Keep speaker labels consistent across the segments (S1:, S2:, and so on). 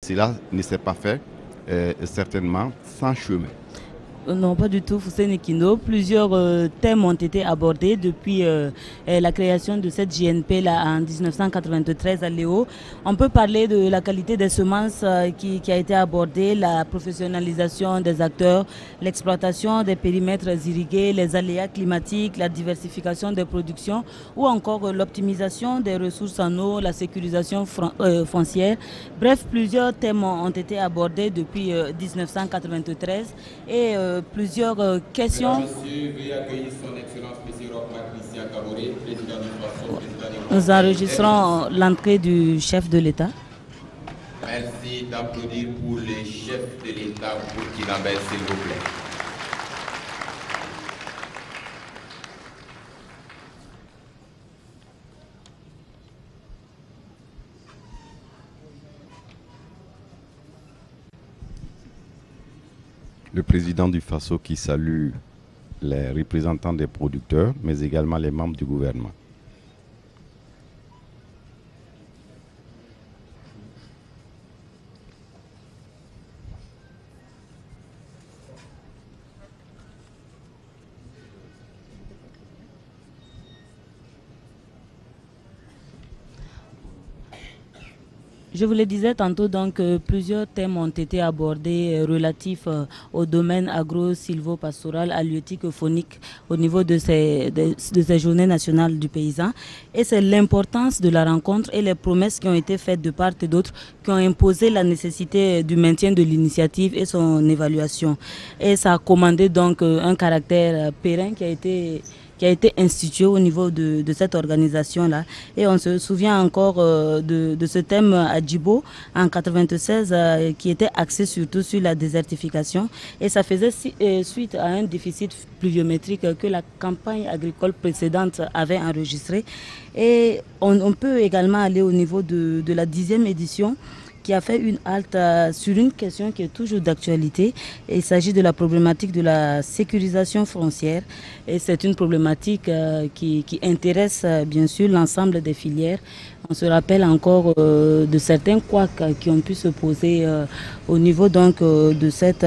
S1: cela ne s'est pas fait certainement sans chemin.
S2: Non, pas du tout, Fousseni Kindo. Plusieurs thèmes ont été abordés depuis la création de cette JNP là, en 1993 à Léo. On peut parler de la qualité des semences qui a été abordée, la professionnalisation des acteurs, l'exploitation des périmètres irrigués, les aléas climatiques, la diversification des productions ou encore l'optimisation des ressources en eau, la sécurisation foncière. Bref, plusieurs thèmes ont été abordés depuis 1993 et plusieurs questions.
S3: Monsieur, veuillez accueillir son Excellence M. Rochman Christian Kaboré, président du FASO, président du...
S2: Nous enregistrons l'entrée du chef de l'État.
S3: Merci d'applaudir pour le chef de l'État burkinabé, s'il vous plaît.
S1: Le président du FASO qui salue les représentants des producteurs, mais également les membres du gouvernement.
S2: Je vous le disais tantôt, donc plusieurs thèmes ont été abordés relatifs au domaine agro-silvo-pastoral, halieutique, phonique au niveau de ces journées nationales du paysan. Et c'est l'importance de la rencontre et les promesses qui ont été faites de part et d'autre qui ont imposé la nécessité du maintien de l'initiative et son évaluation. Et ça a commandé donc un caractère périn qui a été institué au niveau de cette organisation-là. Et on se souvient encore de ce thème à Djibo en 1996 qui était axé surtout sur la désertification. Et ça faisait suite à un déficit pluviométrique que la campagne agricole précédente avait enregistré. Et on peut également aller au niveau de la 10e édition qui a fait une halte sur une question qui est toujours d'actualité. Il s'agit de la problématique de la sécurisation foncière. Et c'est une problématique qui intéresse bien sûr l'ensemble des filières. On se rappelle encore de certains couacs qui ont pu se poser au niveau donc de cette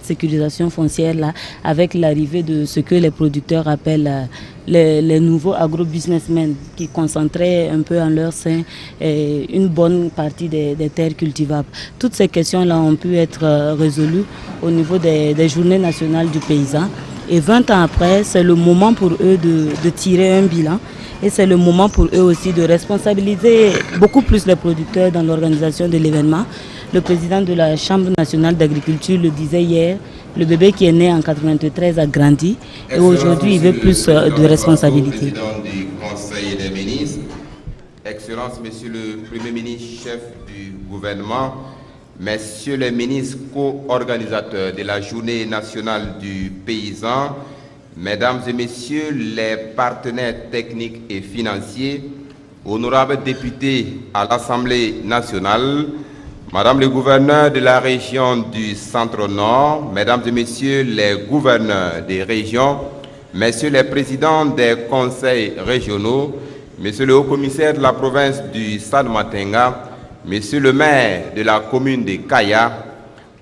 S2: sécurisation foncière-là, avec l'arrivée de ce que les producteurs appellent les nouveaux agro-businessmen qui concentraient un peu en leur sein une bonne partie des terres cultivables. Toutes ces questions-là ont pu être résolues au niveau des journées nationales du paysan. Et 20 ans après, c'est le moment pour eux de tirer un bilan. Et c'est le moment pour eux aussi de responsabiliser beaucoup plus les producteurs dans l'organisation de l'événement. Le président de la Chambre nationale d'agriculture le disait hier, le bébé qui est né en 1993 a grandi et aujourd'hui il veut plus de responsabilité.
S3: Président du Conseil des ministres, Excellence, Monsieur le Premier ministre, chef du gouvernement, Messieurs les ministres co-organisateurs de la Journée nationale du paysan, Mesdames et Messieurs les partenaires techniques et financiers, honorables députés à l'Assemblée nationale, Madame le gouverneur de la région du Centre-Nord, Mesdames et Messieurs les gouverneurs des régions, Messieurs les présidents des conseils régionaux, Monsieur le haut-commissaire de la province du Salmatenga, Monsieur le maire de la commune de Kaya,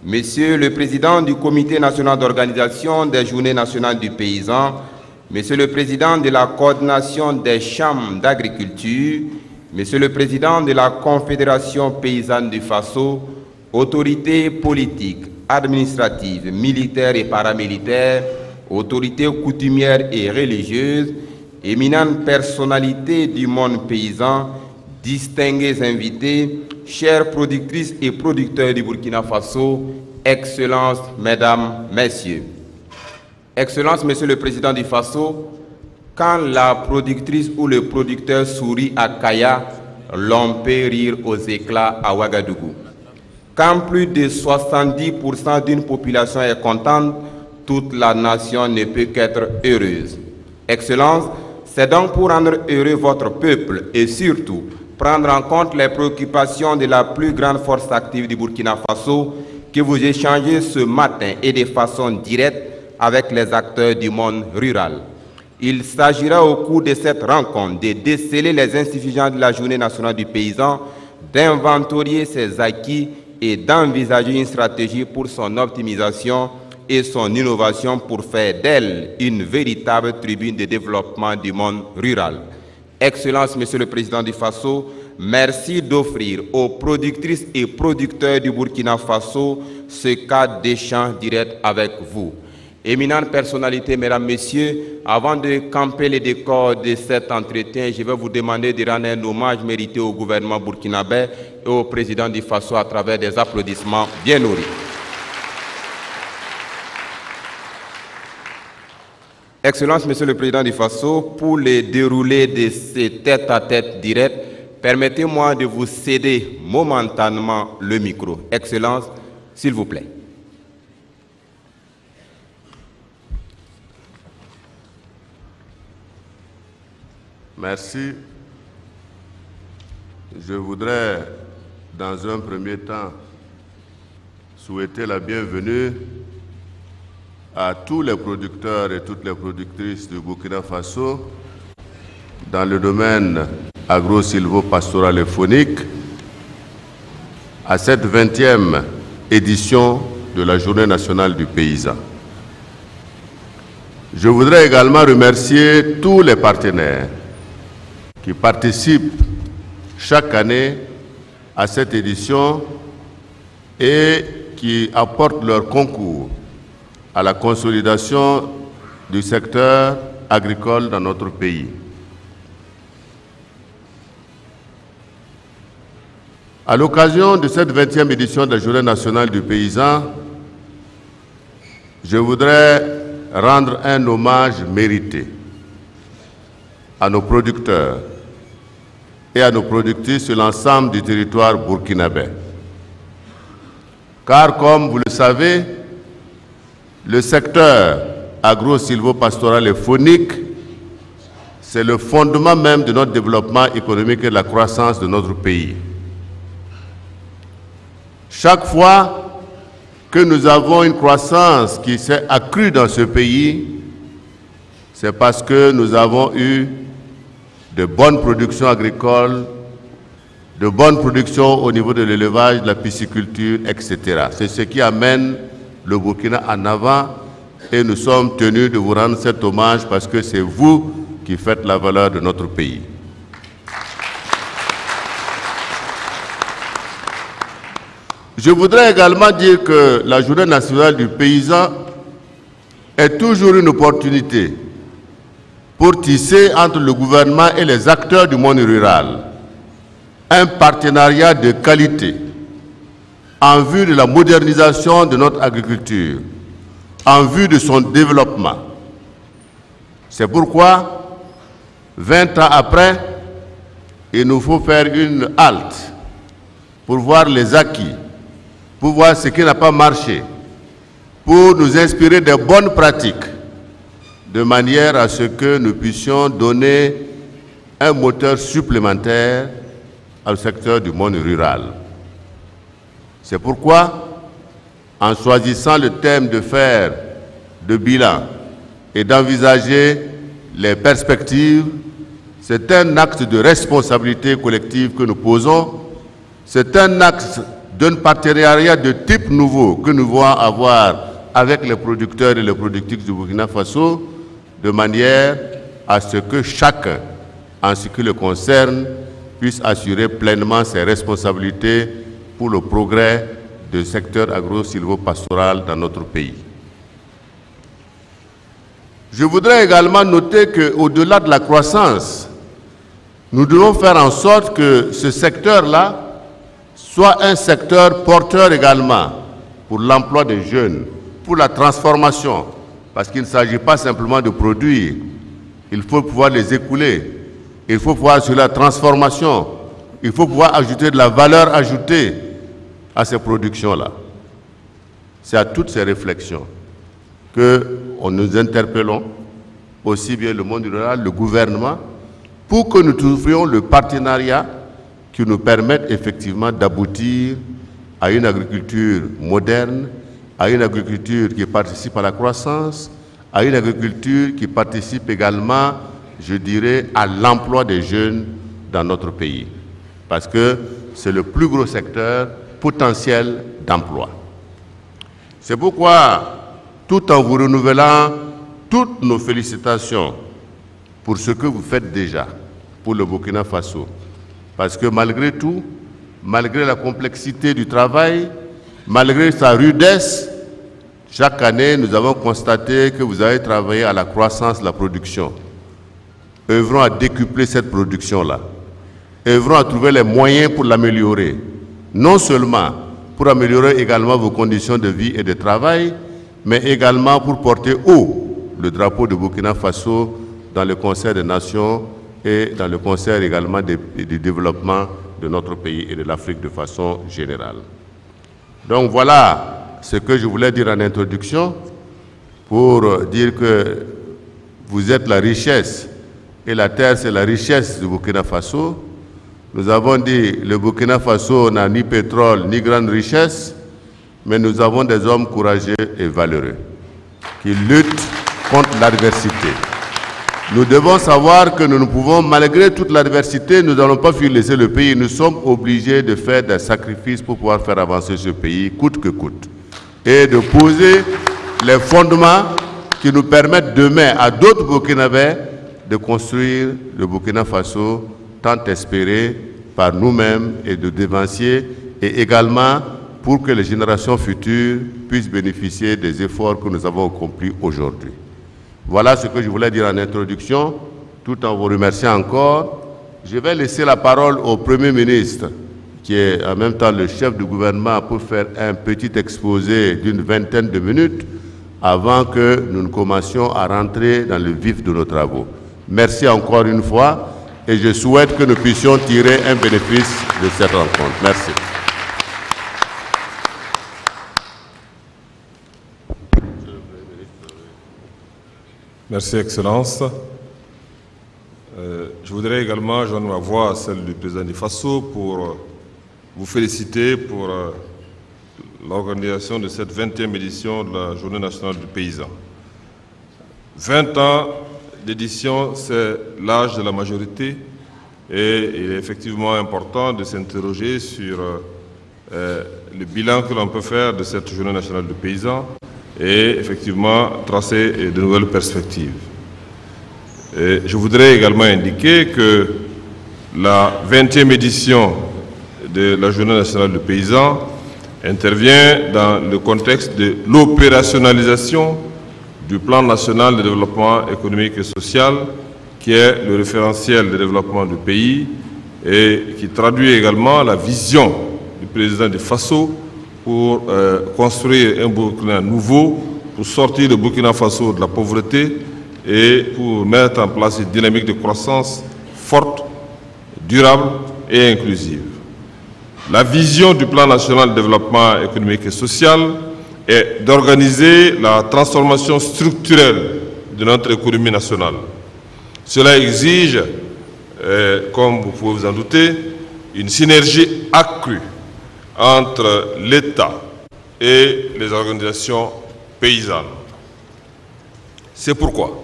S3: Monsieur le président du comité national d'organisation des journées nationales du paysan, Monsieur le président de la coordination des chambres d'agriculture, Monsieur le président de la confédération paysanne du FASO, autorités politiques, administratives, militaires et paramilitaires, autorités coutumières et religieuses, éminentes personnalités du monde paysan, distingués invités, chères productrices et producteurs du Burkina Faso, Excellences, Mesdames, Messieurs. Excellences, Monsieur le Président du Faso, quand la productrice ou le producteur sourit à Kaya, l'on peut rire aux éclats à Ouagadougou. Quand plus de 70% d'une population est contente, toute la nation ne peut qu'être heureuse. Excellences, c'est donc pour rendre heureux votre peuple et surtout prendre en compte les préoccupations de la plus grande force active du Burkina Faso que vous échangez ce matin et de façon directe avec les acteurs du monde rural. Il s'agira au cours de cette rencontre de déceler les insuffisances de la Journée nationale du paysan, d'inventorier ses acquis et d'envisager une stratégie pour son optimisation et son innovation pour faire d'elle une véritable tribune de développement du monde rural. Excellence, Monsieur le Président du Faso, merci d'offrir aux productrices et producteurs du Burkina Faso ce cadre d'échange direct avec vous. Éminentes personnalités, mesdames, messieurs, avant de camper les décors de cet entretien, je vais vous demander de rendre un hommage mérité au gouvernement burkinabé et au président du Faso à travers des applaudissements bien nourris. Excellence, Monsieur le Président du Faso, pour le déroulé de ces tête-à-tête directs, permettez-moi de vous céder momentanément le micro. Excellence, s'il vous plaît.
S4: Merci. Je voudrais, dans un premier temps, souhaiter la bienvenue à tous les producteurs et toutes les productrices du Burkina Faso dans le domaine agro-silvo-pastoral et phonique à cette 20e édition de la Journée nationale du paysan. Je voudrais également remercier tous les partenaires qui participent chaque année à cette édition et qui apportent leur concours à la consolidation du secteur agricole dans notre pays. À l'occasion de cette 20e édition de la Journée nationale du paysan, je voudrais rendre un hommage mérité à nos producteurs et à nos productrices sur l'ensemble du territoire burkinabé. Car, comme vous le savez, le secteur agro-silvo-pastoral et phonique, c'est le fondement même de notre développement économique et de la croissance de notre pays. Chaque fois que nous avons une croissance qui s'est accrue dans ce pays, c'est parce que nous avons eu de bonnes productions agricoles, de bonnes productions au niveau de l'élevage, de la pisciculture, etc. C'est ce qui amène le Burkina en avant et nous sommes tenus de vous rendre cet hommage parce que c'est vous qui faites la valeur de notre pays. Je voudrais également dire que la Journée nationale du paysan est toujours une opportunité pour tisser entre le gouvernement et les acteurs du monde rural un partenariat de qualité en vue de la modernisation de notre agriculture, en vue de son développement. C'est pourquoi, 20 ans après, il nous faut faire une halte pour voir les acquis, pour voir ce qui n'a pas marché, pour nous inspirer des bonnes pratiques, de manière à ce que nous puissions donner un moteur supplémentaire au secteur du monde rural. C'est pourquoi, en choisissant le thème de faire de bilan et d'envisager les perspectives, c'est un acte de responsabilité collective que nous posons, c'est un acte d'un partenariat de type nouveau que nous voulons avoir avec les producteurs et les productrices du Burkina Faso, de manière à ce que chacun, en ce qui le concerne, puisse assurer pleinement ses responsabilités pour le progrès du secteur agro-silvo-pastoral dans notre pays. Je voudrais également noter qu'au-delà de la croissance, nous devons faire en sorte que ce secteur-là soit un secteur porteur également pour l'emploi des jeunes, pour la transformation, parce qu'il ne s'agit pas simplement de produire, il faut pouvoir les écouler, il faut pouvoir assurer la transformation, il faut pouvoir ajouter de la valeur ajoutée à ces productions-là. C'est à toutes ces réflexions que nous interpellons, aussi bien le monde rural, le gouvernement, pour que nous trouvions le partenariat qui nous permette effectivement d'aboutir à une agriculture moderne, à une agriculture qui participe à la croissance, à une agriculture qui participe également, je dirais, à l'emploi des jeunes dans notre pays. Parce que c'est le plus gros secteur potentiel d'emploi. C'est pourquoi, tout en vous renouvelant toutes nos félicitations pour ce que vous faites déjà pour le Burkina Faso, parce que malgré tout, malgré la complexité du travail, malgré sa rudesse, chaque année, nous avons constaté que vous avez travaillé à la croissance de la production. Œuvrons à décupler cette production-là. Œuvrons à trouver les moyens pour l'améliorer. Non seulement pour améliorer également vos conditions de vie et de travail, mais également pour porter haut le drapeau de Burkina Faso dans le concert des nations et dans le concert également du développement de notre pays et de l'Afrique de façon générale. Donc voilà ce que je voulais dire en introduction pour dire que vous êtes la richesse et la terre c'est la richesse du Burkina Faso. Nous avons dit le Burkina Faso n'a ni pétrole ni grande richesse, mais nous avons des hommes courageux et valeureux qui luttent contre l'adversité. Nous devons savoir que nous ne pouvons, malgré toute l'adversité, nous n'allons pas fuir laisser le pays. Nous sommes obligés de faire des sacrifices pour pouvoir faire avancer ce pays, coûte que coûte. Et de poser les fondements qui nous permettent demain à d'autres Burkinabés de construire le Burkina Faso tant espéré par nous-mêmes et de dévancier, et également pour que les générations futures puissent bénéficier des efforts que nous avons accomplis aujourd'hui. Voilà ce que je voulais dire en introduction, tout en vous remerciant encore. Je vais laisser la parole au Premier ministre, qui est en même temps le chef du gouvernement, pour faire un petit exposé d'une vingtaine de minutes avant que nous ne commencions à rentrer dans le vif de nos travaux. Merci encore une fois et je souhaite que nous puissions tirer un bénéfice de cette rencontre. Merci.
S5: Merci, Excellence. Je voudrais également joindre ma voix à celle du président du Faso pour vous féliciter pour l'organisation de cette 20e édition de la Journée nationale du paysan. 20 ans d'édition, c'est l'âge de la majorité et il est effectivement important de s'interroger sur le bilan que l'on peut faire de cette Journée nationale du paysan et effectivement tracer de nouvelles perspectives. Et je voudrais également indiquer que la 20e édition de la Journée nationale du paysan intervient dans le contexte de l'opérationnalisation du plan national de développement économique et social, qui est le référentiel de développement du pays et qui traduit également la vision du président du Faso pour construire un Burkina nouveau, pour sortir le Burkina Faso de la pauvreté et pour mettre en place une dynamique de croissance forte, durable et inclusive. La vision du plan national de développement économique et social est d'organiser la transformation structurelle de notre économie nationale. Cela exige, comme vous pouvez vous en douter, une synergie accrue entre l'État et les organisations paysannes. C'est pourquoi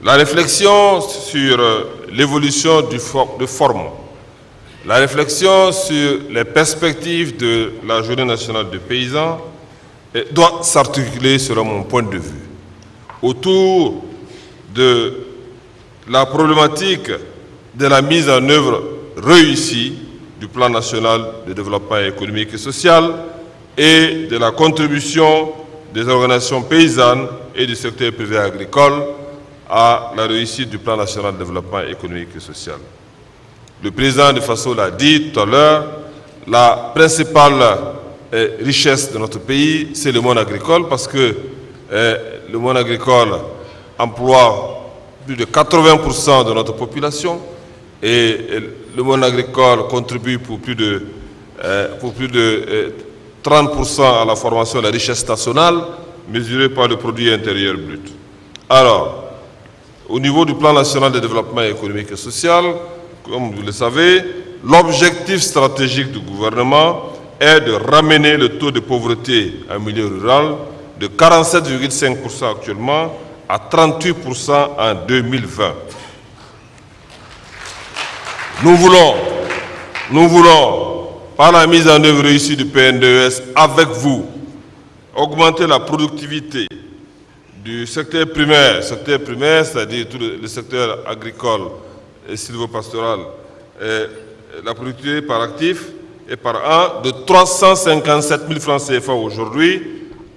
S5: la réflexion sur l'évolution de forme, la réflexion sur les perspectives de la Journée nationale des paysans doit s'articuler, selon mon point de vue, autour de la problématique de la mise en œuvre réussie du plan national de développement économique et social et de la contribution des organisations paysannes et du secteur privé agricole à la réussite du plan national de développement économique et social. Le président de Faso l'a dit tout à l'heure, la principale richesse de notre pays, c'est le monde agricole, parce que le monde agricole emploie plus de 80% de notre population et le monde agricole contribue pour plus de 30% à la formation de la richesse nationale mesurée par le produit intérieur brut. Alors, au niveau du plan national de développement économique et social, comme vous le savez, l'objectif stratégique du gouvernement est de ramener le taux de pauvreté en milieu rural de 47,5% actuellement à 38% en 2020. Nous voulons par la mise en œuvre réussie du PNDES avec vous, augmenter la productivité du secteur primaire, c'est-à-dire tout le secteur agricole et sylvopastoral, la productivité par actif et par an de 357 000 francs CFA aujourd'hui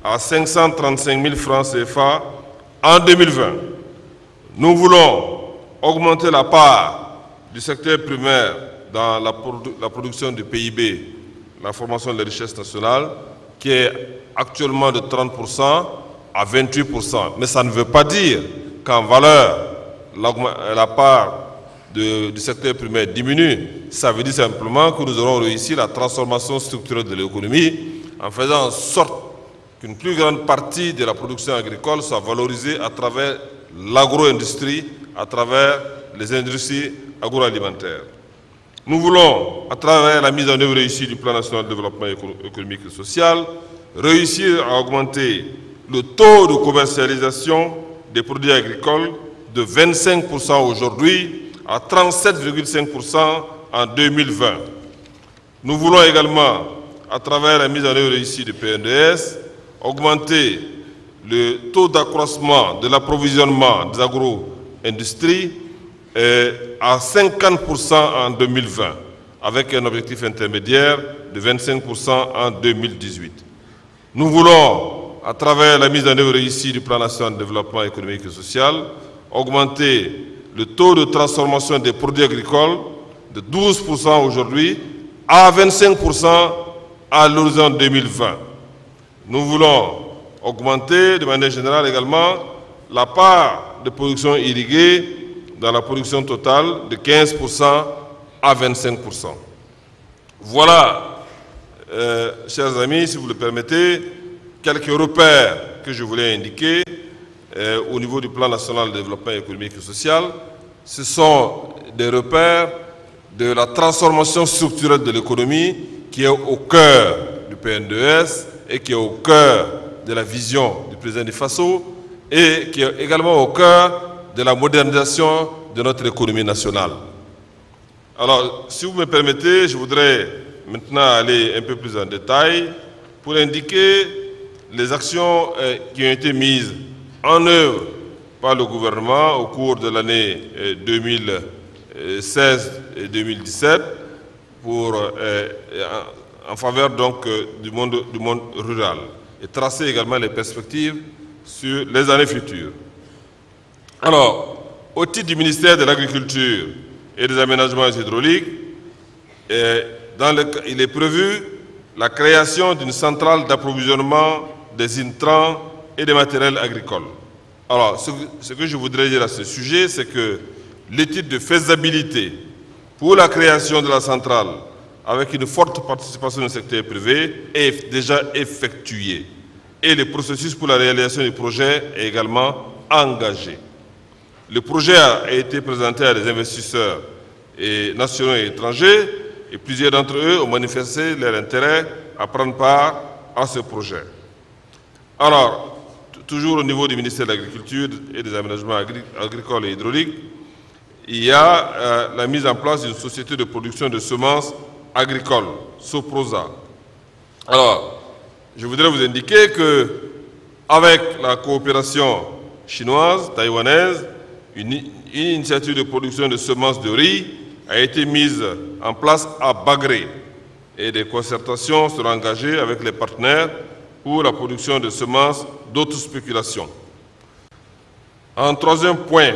S5: à 535 000 francs CFA en 2020. Nous voulons augmenter la part du secteur primaire dans la production du PIB, la formation de la richesse nationale, qui est actuellement de 30% à 28%. Mais ça ne veut pas dire qu'en valeur, la part du secteur primaire diminue. Ça veut dire simplement que nous aurons réussi la transformation structurelle de l'économie en faisant en sorte qu'une plus grande partie de la production agricole soit valorisée à travers l'agro-industrie, à travers les industries agroalimentaires. Nous voulons, à travers la mise en œuvre réussie du Plan national de développement économique et social, réussir à augmenter le taux de commercialisation des produits agricoles de 25% aujourd'hui à 37,5% en 2020. Nous voulons également, à travers la mise en œuvre réussie du PNDS, augmenter le taux d'accroissement de l'approvisionnement des agro-industries à 50% en 2020, avec un objectif intermédiaire de 25% en 2018. Nous voulons, à travers la mise en œuvre réussie du Plan national de développement économique et social, augmenter le taux de transformation des produits agricoles de 12% aujourd'hui à 25% à l'horizon 2020. Nous voulons augmenter de manière générale également la part de production irriguée dans la production totale de 15% à 25%. Voilà, chers amis, si vous le permettez, quelques repères que je voulais indiquer au niveau du Plan national de développement économique et social. Ce sont des repères de la transformation structurelle de l'économie qui est au cœur du PNDES et qui est au cœur de la vision du président du Faso et qui est également au cœur de la modernisation de notre économie nationale. Alors, si vous me permettez, je voudrais maintenant aller un peu plus en détail pour indiquer les actions qui ont été mises en œuvre par le gouvernement au cours de l'année 2016 et 2017 en faveur donc du monde rural et tracer également les perspectives sur les années futures. Alors, au titre du ministère de l'Agriculture et des Aménagements hydrauliques, il est prévu la création d'une centrale d'approvisionnement des intrants et des matériels agricoles. Alors, ce que je voudrais dire à ce sujet, c'est que l'étude de faisabilité pour la création de la centrale, avec une forte participation du secteur privé, est déjà effectuée. Et le processus pour la réalisation du projet est également engagé. Le projet a été présenté à des investisseurs nationaux et étrangers, et plusieurs d'entre eux ont manifesté leur intérêt à prendre part à ce projet. Alors, toujours au niveau du ministère de l'Agriculture et des Aménagements agricoles et hydrauliques, il y a la mise en place d'une société de production de semences agricoles, Soprosa. Alors, je voudrais vous indiquer qu'avec la coopération chinoise, taïwanaise, une initiative de production de semences de riz a été mise en place à Bagré et des concertations seront engagées avec les partenaires pour la production de semences d'autospéculation. En troisième point,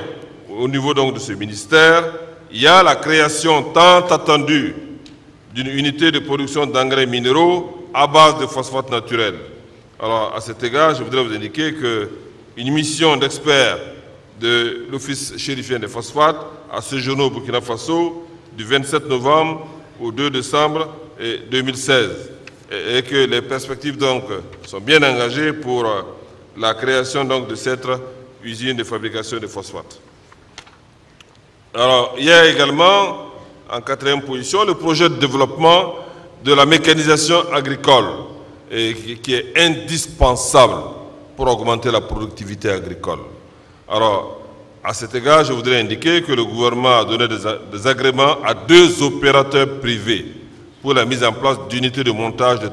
S5: au niveau donc de ce ministère, il y a la création tant attendue d'une unité de production d'engrais minéraux à base de phosphate naturel. Alors, à cet égard, je voudrais vous indiquer qu'une mission d'experts de l'Office chérifien des phosphates a séjourné au Burkina Faso du 27 novembre au 2 décembre 2016 et que les perspectives donc sont bien engagées pour la création donc de cette usine de fabrication de phosphates. Alors, il y a également, en quatrième position, le projet de développement de la mécanisation agricole qui est indispensable pour augmenter la productivité agricole. Alors, à cet égard, je voudrais indiquer que le gouvernement a donné des agréments à 2 opérateurs privés, pour la mise en place d'unités de montage de